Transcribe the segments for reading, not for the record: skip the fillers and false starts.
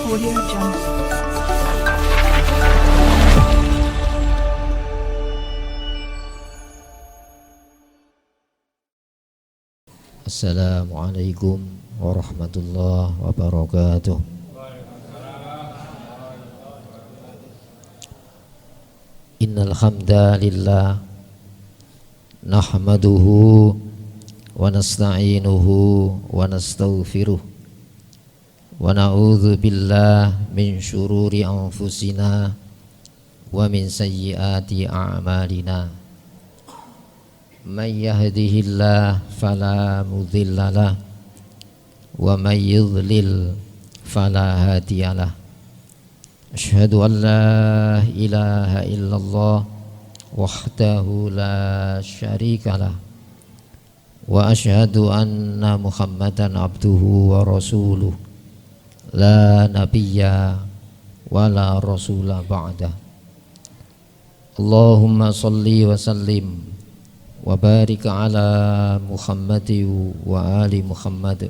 Audio Jungle. Assalamualaikum warahmatullahi wabarakatuh. Innal hamdalillah nahmaduhu wa nasta'inuhu wa nastaghfiruh wa na'udzu billahi min syururi anfusina wa min sayyiati a'malina. Man yahdihillah fala mudhillalah wa man yudlil fala hadiyalah. Asyhadu an la ilaha illallah wahdahu la syarikalah wa asyhadu anna Muhammadan abduhu wa rasuluh la nabiyya wa la rasula ba'dah. Allahumma salli wa sallim wa barik ala Muhammad wa ali Muhammad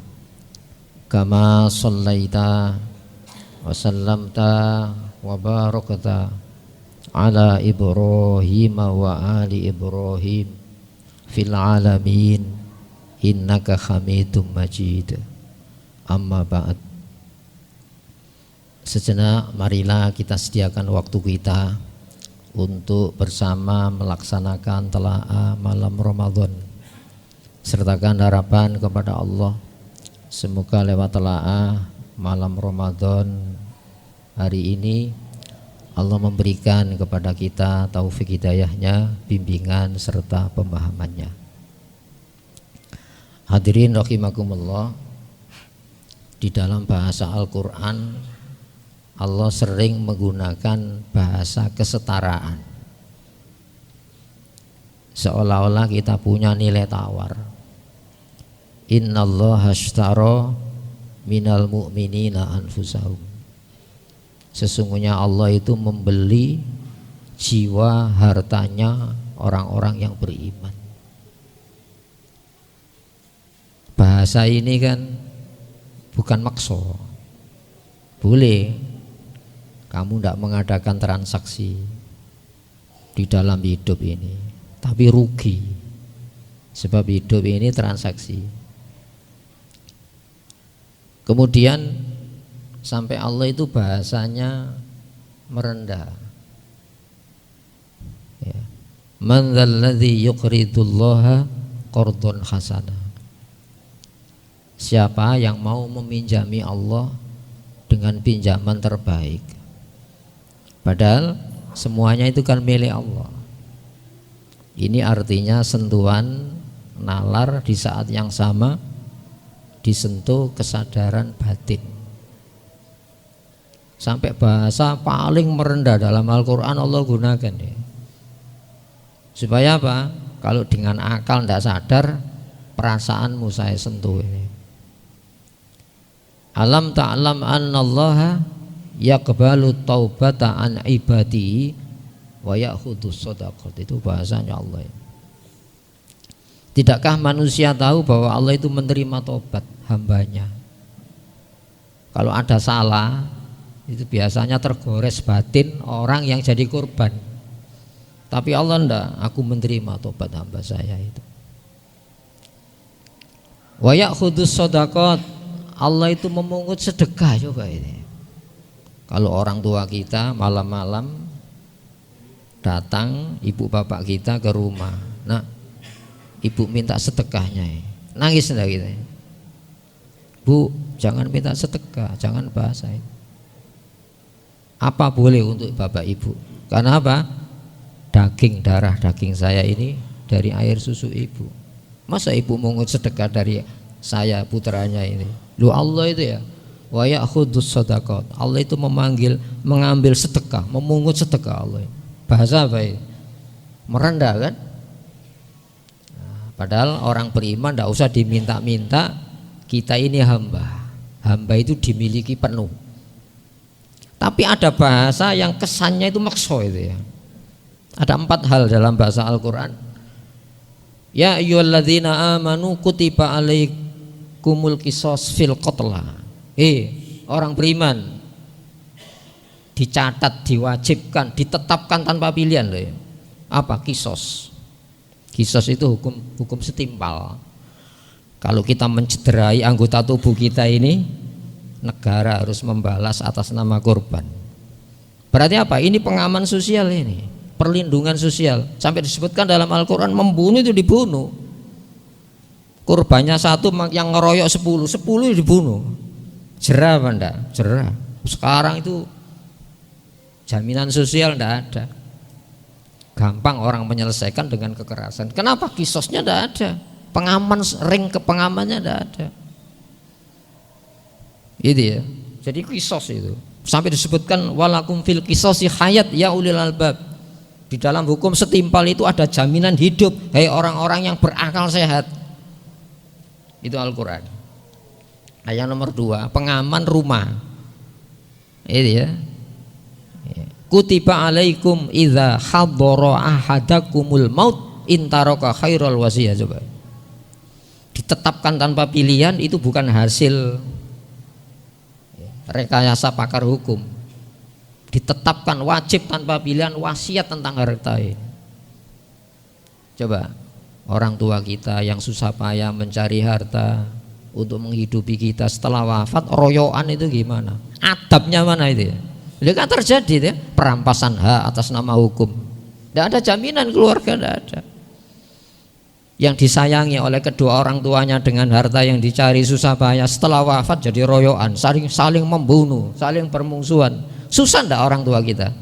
kama sallaita wa sallamta wa barakta ala Ibrahim wa ali Ibrahim fil alamin innaka Hamidum Majid. Amma ba'd. Sejenak marilah kita sediakan waktu kita untuk bersama melaksanakan telaah malam Ramadan. Sertakan harapan kepada Allah, semoga lewat telaah malam Ramadan hari ini Allah memberikan kepada kita taufik hidayahnya, bimbingan serta pemahamannya. Hadirin rahimakumullah, di dalam bahasa Al-Quran Allah sering menggunakan bahasa kesetaraan, seolah-olah kita punya nilai tawar. Innallaha ashtara minal mu'minina anfusahum. Sesungguhnya Allah itu membeli jiwa hartanya orang-orang yang beriman. Bahasa ini kan bukan makso. Boleh kamu tidak mengadakan transaksi di dalam hidup ini, tapi rugi, sebab hidup ini transaksi. Kemudian sampai Allah itu bahasanya merendah, ya. Man dzalladzi yuqridullaha qardhan hasanah. Siapa yang mau meminjami Allah dengan pinjaman terbaik? Padahal semuanya itu kan milik Allah. Ini artinya sentuhan nalar di saat yang sama disentuh kesadaran batin. Sampai bahasa paling merendah dalam Al-Quran Allah gunakan ya. Supaya apa? Kalau dengan akal tidak sadar, perasaanmu saya sentuh ini. Alam ta'lam annallaha yaqbalu taubata an ibadihi wa ya'khudus shadaqat. Itu bahasanya Allah. Tidakkah manusia tahu bahwa Allah itu menerima tobat hambanya? Kalau ada salah, itu biasanya tergores batin orang yang jadi korban. Tapi Allah enggak, aku menerima tobat hamba saya itu. Wa ya'khudus shadaqat. Allah itu memungut sedekah. Coba ini, kalau orang tua kita malam-malam datang ibu bapak kita ke rumah, nah ibu minta sedekahnya, nangis enggak kita? Bu, jangan minta sedekah, jangan bahasa ini. Apa boleh untuk bapak ibu? Karena apa? Daging, darah daging saya ini dari air susu ibu. Masa ibu mungut sedekah dari saya putranya ini? Lu Allah itu ya, wa ya'khudus shadaqat. Allah itu mengambil sedekah, memungut sedekah Allah. Bahasa apa ini? Merendah kan? Nah, padahal orang beriman tidak usah diminta-minta. Kita ini hamba. Hamba itu dimiliki penuh. Tapi ada bahasa yang kesannya itu makso itu ya. Ada 4 hal dalam bahasa Al-Quran. Ya ayyuhalladzina amanu kutiba alaikumul qisas fil qatla. Orang beriman, dicatat, diwajibkan, ditetapkan tanpa pilihan loh ya. Apa? Kisos. Kisos itu hukum setimpal. Kalau kita mencederai anggota tubuh kita ini, negara harus membalas atas nama korban. Berarti apa? Ini pengaman sosial ini, perlindungan sosial. Sampai disebutkan dalam Al-Quran, membunuh itu dibunuh. Korbannya satu, yang ngeroyok 10 dibunuh. Jerah apa enggak? Jerah. Sekarang itu jaminan sosial enggak ada. Gampang orang menyelesaikan dengan kekerasan. Kenapa? Kisosnya enggak ada. Pengaman, ring kepengamannya enggak ada. Itu ya. Jadi kisos itu. Sampai disebutkan walakum fil kisosi hayat ya ulil albab. Di dalam hukum setimpal itu ada jaminan hidup. Hei orang-orang yang berakal sehat. Itu Al-Quran. Ayat nomor 2, pengaman rumah. Itu ya. Kutiba alaikum idza hadara ahadakumul maut intaraka khairal wasiyah. Coba. Ditetapkan tanpa pilihan, itu bukan hasil rekayasa pakar hukum. Ditetapkan wajib tanpa pilihan, wasiat tentang harta ini. Coba orang tua kita yang susah payah mencari harta untuk menghidupi kita setelah wafat, royokan itu gimana? Adabnya mana itu ya? Jadi kan terjadi ya, perampasan hak atas nama hukum. Tidak ada jaminan keluarga, tidak ada. Yang disayangi oleh kedua orang tuanya dengan harta yang dicari susah payah, setelah wafat jadi royokan, saling membunuh, saling bermusuhan. Susah enggak orang tua kita?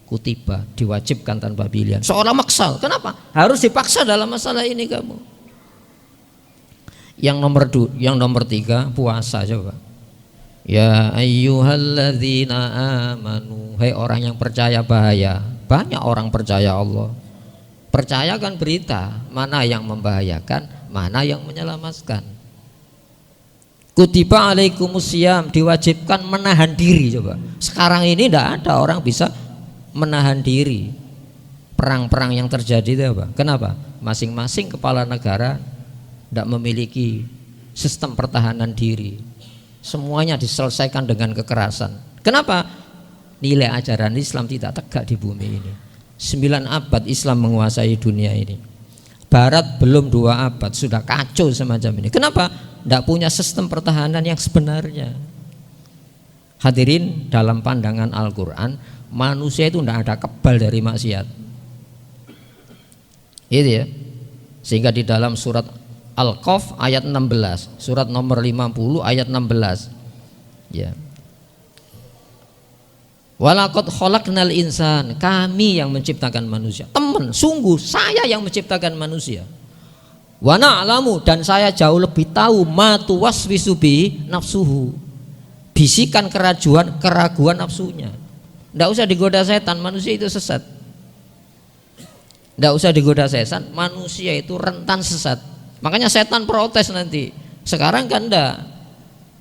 Kutiba, diwajibkan tanpa pilihan. Seolah maksal. Kenapa? Harus dipaksa dalam masalah ini kamu. Yang nomor 3, puasa. Coba. Ya ayyuhalladzina amanu, hai orang yang percaya bahaya. Banyak orang percaya Allah. Percayakan berita, mana yang membahayakan, mana yang menyelamatkan. Kutiba alaikumusiyam, diwajibkan menahan diri. Coba. Sekarang ini tidak ada orang bisa menahan diri. Perang-perang yang terjadi itu apa? Kenapa? Masing-masing kepala negara tidak memiliki sistem pertahanan diri. Semuanya diselesaikan dengan kekerasan. Kenapa? Nilai ajaran Islam tidak tegak di bumi ini. 9 abad Islam menguasai dunia ini. Barat belum 2 abad sudah kacau semacam ini. Kenapa? Tidak punya sistem pertahanan yang sebenarnya. Hadirin, dalam pandangan Al-Quran, manusia itu tidak ada kebal dari maksiat. Itu ya. Sehingga di dalam surat Al-Qaf ayat 16, surat nomor 50 ayat 16. Ya. Walaqad khalaqnal insan, kami yang menciptakan manusia. Teman, sungguh saya yang menciptakan manusia. Wa na'lamu, dan saya jauh lebih tahu ma tuwaswisu bi nafsuhu. Bisikan keraguan nafsunya. Tidak usah digoda setan, manusia itu sesat. Tidak usah digoda setan, manusia itu rentan sesat. Makanya setan protes nanti. Sekarang kan enggak.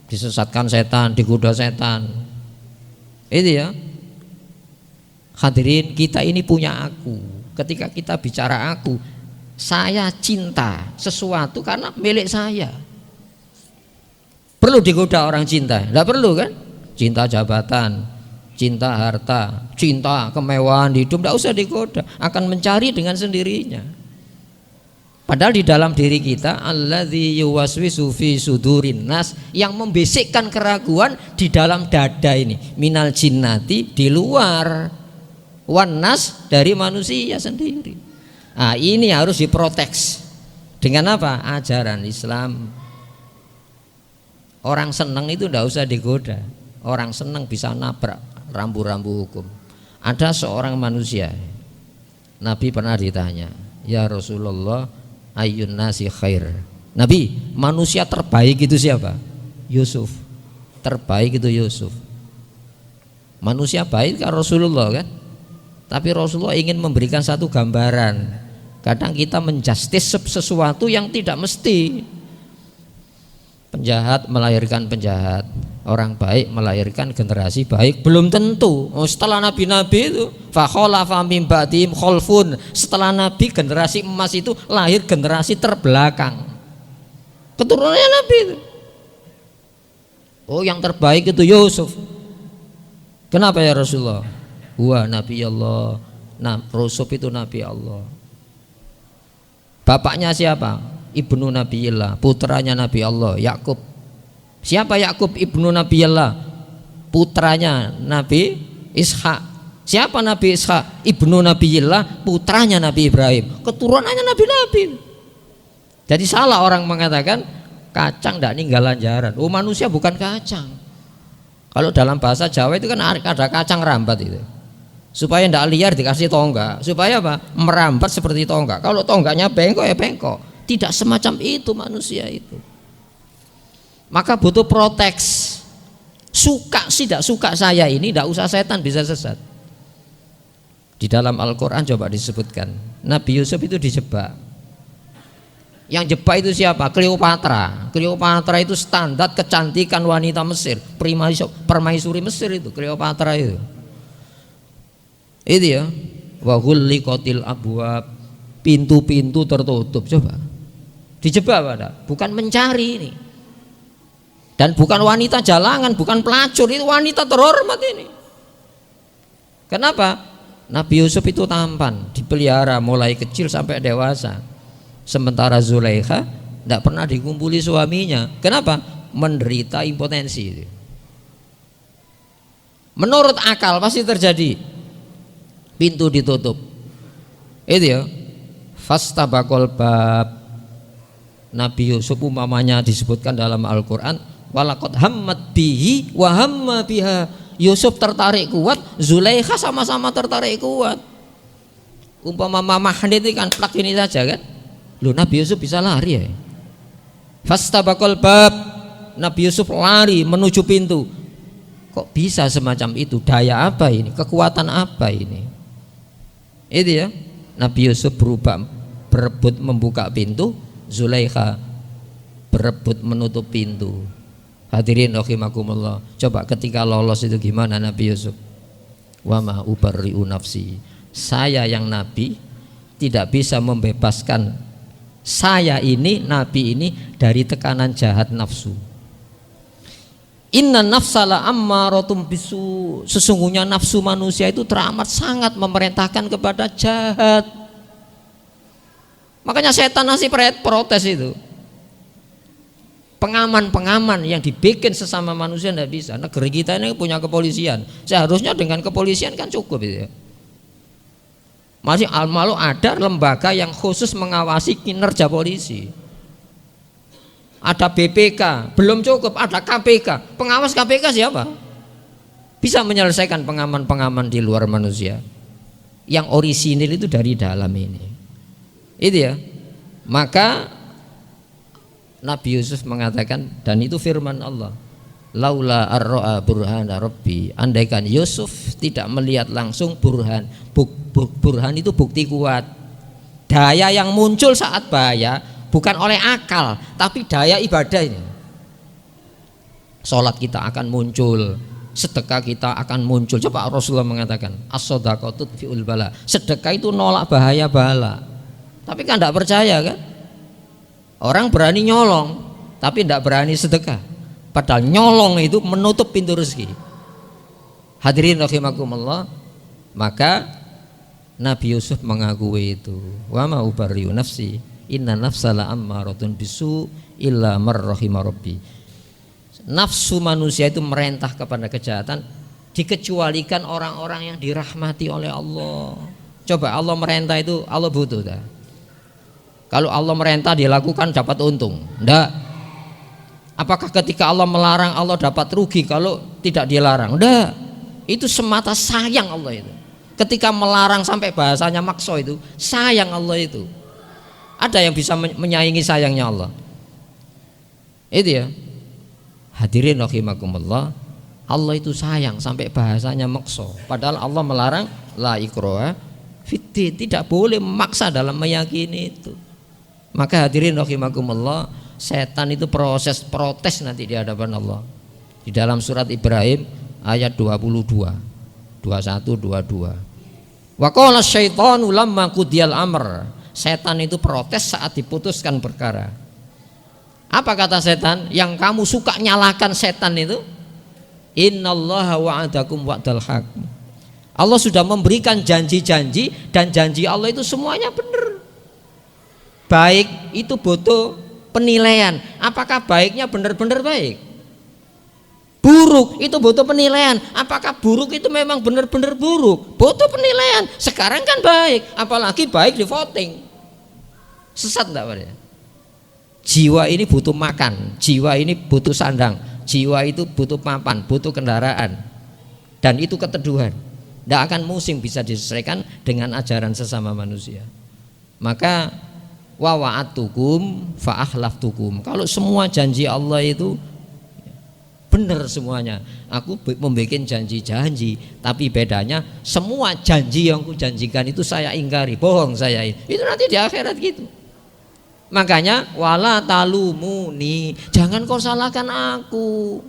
Disesatkan setan, digoda setan. Itu ya. Hadirin, kita ini punya aku. Ketika kita bicara aku, saya cinta sesuatu karena milik saya. Perlu digoda orang cinta? Tidak perlu kan? Cinta jabatan, cinta harta, cinta kemewahan hidup, tidak usah digoda. Akan mencari dengan sendirinya. Padahal di dalam diri kita, alladzi yuwaswisu fi sudurin nas, yang membisikkan keraguan di dalam dada ini, minal jinnati, di luar, wan nas, dari manusia sendiri. Nah, ini harus diprotek dengan apa? Ajaran Islam. Orang senang itu tidak usah digoda. Orang senang bisa nabrak rambu-rambu hukum. Ada seorang manusia, Nabi pernah ditanya, ya Rasulullah, ayyun nasi khair. Nabi, manusia terbaik itu siapa? Yusuf. Terbaik itu Yusuf. Manusia baik kan Rasulullah kan? Tapi Rasulullah ingin memberikan satu gambaran. Kadang kita menjustis sesuatu yang tidak mesti. Penjahat melahirkan penjahat, orang baik melahirkan generasi baik, belum tentu. Setelah nabi-nabi itu, fa khalafa mim ba'dihim khalfun. Setelah nabi, generasi emas itu lahir generasi terbelakang. Keturunannya nabi itu. Oh, yang terbaik itu Yusuf. Kenapa ya Rasulullah? Huwa Nabi Allah. Nah, Yusuf itu Nabi Allah. Bapaknya siapa? Ibnu Nabiyillah, putranya Nabi Allah, Yakub. Siapa Yakub ibnu Nabiyillah? Putranya Nabi Ishak. Siapa Nabi Ishak? Ibnu Nabiyillah, putranya Nabi Ibrahim. Keturunannya nabi-nabi. Jadi salah orang mengatakan kacang tidak ninggalan jaran. Oh, manusia bukan kacang. Kalau dalam bahasa Jawa itu kan ada kacang rambat itu. Supaya tidak liar dikasih tonggak. Supaya apa? Merambat seperti tonggak. Kalau tonggaknya bengkok ya bengkok. Tidak semacam itu manusia itu. Maka butuh proteks. Suka tidak suka saya ini, tidak usah setan bisa sesat. Di dalam Al-Quran coba disebutkan Nabi Yusuf itu dijebak. Yang jebak itu siapa? Cleopatra. Cleopatra itu standar kecantikan wanita Mesir, permaisuri Mesir itu Cleopatra itu. Itu ya. Wa ghulliqatil abwab, pintu-pintu tertutup. Coba. Dijebak pada, bukan mencari ini. Dan bukan wanita jalangan, bukan pelacur, itu wanita terhormat ini. Kenapa? Nabi Yusuf itu tampan, dipelihara mulai kecil sampai dewasa. Sementara Zulaikha tidak pernah dikumpuli suaminya. Kenapa? Menderita impotensi. Menurut akal pasti terjadi. Pintu ditutup. Itu ya. Fastabaqal bab. Nabi Yusuf umpamanya disebutkan dalam Al-Quran, walaqad hammat bihi wa hamma biha. Yusuf tertarik kuat, Zulaikha sama-sama tertarik kuat. Umpama Mama Hanit kan plak ini saja kan. Loh, Nabi Yusuf bisa lari ya. Fastabaqal bab, Nabi Yusuf lari menuju pintu. Kok bisa semacam itu? Daya apa ini? Kekuatan apa ini? Itu ya. Nabi Yusuf berubah, berebut membuka pintu, Zulaikha berebut menutup pintu. Hadirin rahimakumullah. Coba ketika lolos itu gimana Nabi Yusuf? Wa ma ubarri'u nafsi. Saya yang nabi tidak bisa membebaskan saya ini, nabi ini, dari tekanan jahat nafsu. Inna nafsala ammarotum bisu. Sesungguhnya nafsu manusia itu teramat sangat memerintahkan kepada jahat. Makanya setan masih protes itu. Pengaman-pengaman yang dibikin sesama manusia tidak bisa. Negeri kita ini punya kepolisian. Seharusnya dengan kepolisian kan cukup itu ya. Masih malu ada lembaga yang khusus mengawasi kinerja polisi. Ada BPK, belum cukup, ada KPK. Pengawas KPK siapa? Bisa menyelesaikan pengaman-pengaman di luar manusia. Yang orisinil itu dari dalam ini. Itu ya. Maka Nabi Yusuf mengatakan, dan itu firman Allah, laula ar-ra'a burhana rabbi. Andaikan Yusuf tidak melihat langsung burhan. Burhan itu bukti kuat. Daya yang muncul saat bahaya bukan oleh akal, tapi daya ibadah ini. Salat kita akan muncul, sedekah kita akan muncul. Coba Rasulullah mengatakan, as-shadaqatu tudfi'ul bala. Sedekah itu nolak bahaya bala. Tapi kan tidak percaya kan? Orang berani nyolong, tapi tidak berani sedekah. Padahal nyolong itu menutup pintu rezeki. Hadirin rahimakumullah. Maka Nabi Yusuf mengakui itu. Wa ma ubarri'u nafsi, inna nafsala ammaratun bisu illa marrahima rabbi. Nafsu manusia itu merintah kepada kejahatan, dikecualikan orang-orang yang dirahmati oleh Allah. Coba Allah merintah itu, Allah butuh dah. Kalau Allah merintah dilakukan dapat untung? Enggak. Apakah ketika Allah melarang Allah dapat rugi kalau tidak dilarang? Enggak. Itu semata sayang Allah itu. Ketika melarang sampai bahasanya makso itu, sayang Allah itu. Ada yang bisa menyaingi sayangnya Allah? Itu ya. Hadirin rahimakumullah. Allah itu sayang sampai bahasanya makso. Padahal Allah melarang la ikraha fiddin, tidak boleh memaksa dalam meyakini itu. Maka hadirin rahimakumullah, setan itu proses protes nanti di hadapan Allah. Di dalam surat Ibrahim ayat 22, 21, 22. Wa qala syaitanu lamma qudiyal amr. Setan itu protes saat diputuskan perkara. Apa kata setan? Yang kamu suka nyalakan setan itu Innallaha wa'adakum wa'dal haq. Allah sudah memberikan janji-janji, dan janji Allah itu semuanya benar. Baik itu butuh penilaian, apakah baiknya benar-benar baik. Buruk itu butuh penilaian, apakah buruk itu memang benar-benar buruk, butuh penilaian. Sekarang kan baik, apalagi baik di voting. Sesat enggak Pak? Jiwa ini butuh makan, jiwa ini butuh sandang, jiwa itu butuh papan, butuh kendaraan, dan itu keteduhan. Tidak akan mungkin bisa diselesaikan dengan ajaran sesama manusia. Maka wa wa'atukum fa akhlaftukum. Kalau semua janji Allah itu benar semuanya, aku membuat janji-janji, tapi bedanya semua janji yang aku janjikan itu saya ingkari, bohong saya, itu nanti di akhirat gitu. Makanya wala talumuni, jangan kau salahkan aku.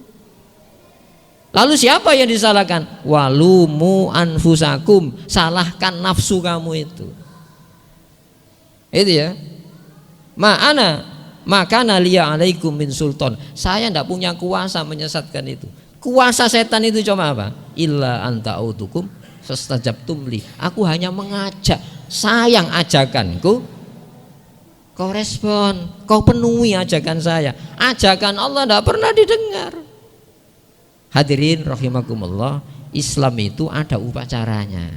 Lalu siapa yang disalahkan? Walumu anfusakum, salahkan nafsu kamu itu. Itu ya. Makana liya alaikum min sultan. Saya tidak punya kuasa menyesatkan itu. Kuasa setan itu cuma apa? Illa anta autukum fastajabtum li. Aku hanya mengajak, sayang ajakanku, kau respon, kau penuhi ajakan saya. Ajakan Allah tidak pernah didengar. Hadirin rahimakumullah, Islam itu ada upacaranya.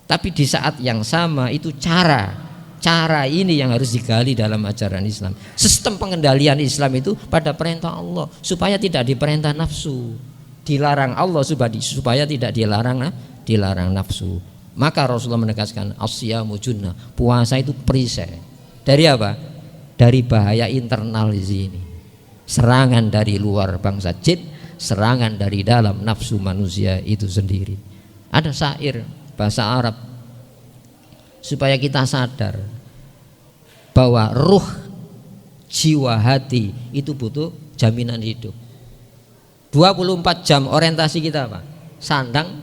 Tapi di saat yang sama itu cara ini yang harus digali dalam ajaran Islam. Sistem pengendalian Islam itu pada perintah Allah, supaya tidak diperintah nafsu. Dilarang Allah supaya tidak dilarang nafsu. Maka Rasulullah menegaskan as-siyamu junnah, puasa itu perisai. Dari apa? Dari bahaya internal di sini. Serangan dari luar bangsa jin, serangan dari dalam nafsu manusia itu sendiri. Ada syair bahasa Arab supaya kita sadar bahwa ruh, jiwa, hati itu butuh jaminan hidup. 24 jam orientasi kita apa? Sandang,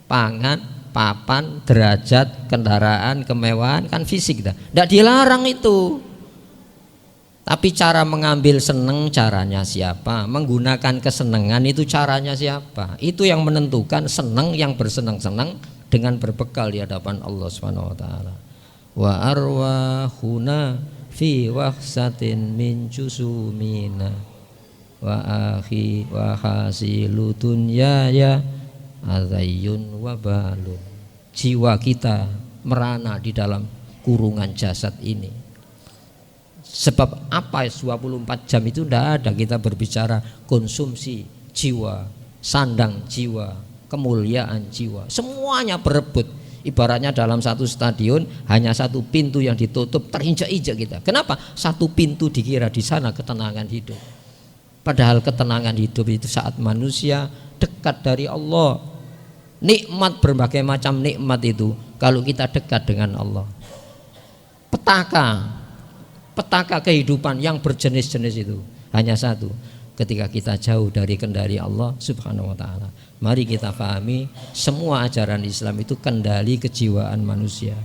pangan, papan, derajat, kendaraan, kemewahan, kan fisik kita. Tidak dilarang itu. Tapi cara mengambil seneng caranya siapa? Menggunakan kesenangan itu caranya siapa? Itu yang menentukan seneng yang bersenang-senang dengan berbekal di hadapan Allah Subhanahu wa taala. Wa arwahuna fi wahsatin min jusumina wa akhi wa hasilu dunyaya azayyun wa balun. Jiwa kita merana di dalam kurungan jasad ini. Sebab apa 24 jam itu tidak ada kita berbicara konsumsi jiwa, sandang jiwa, kemuliaan jiwa. Semuanya berebut. Ibaratnya dalam satu stadion hanya satu pintu yang ditutup, terinjak-injak kita. Kenapa? Satu pintu dikira di sana ketenangan hidup. Padahal ketenangan hidup itu saat manusia dekat dari Allah. Nikmat, berbagai macam nikmat itu kalau kita dekat dengan Allah. Petaka kehidupan yang berjenis-jenis itu hanya satu, ketika kita jauh dari kendali Allah Subhanahu wa taala. Mari kita pahami semua ajaran Islam itu kendali kejiwaan manusia.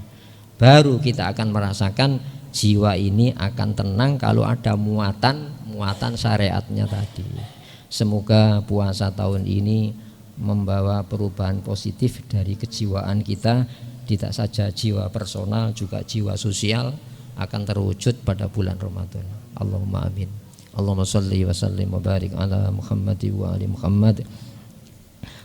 Baru kita akan merasakan jiwa ini akan tenang kalau ada muatan syariatnya tadi. Semoga puasa tahun ini membawa perubahan positif dari kejiwaan kita, tidak saja jiwa personal juga jiwa sosial akan terwujud pada bulan Ramadan. Allahumma amin. Allahumma salli wa sallim wa barik ala Muhammad wa ali Muhammad.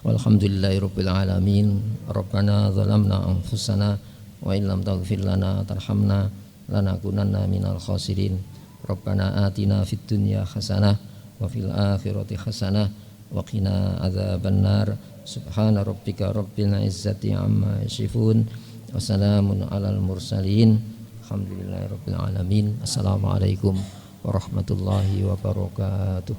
Walhamdulillahirabbil alamin. Rabbana zalamna anfusana wa illam taghfir lana tarhamna lanakunanna minal khasirin. Rabbana atina fid dunya hasanah wa fil akhirati hasanah wa qina adzabannar. Subhana rabbika rabbil izzati amma yasifun wa salamun alal mursalin. Alhamdulillahirabbil alamin. Assalamualaikum warahmatullahi wabarakatuh.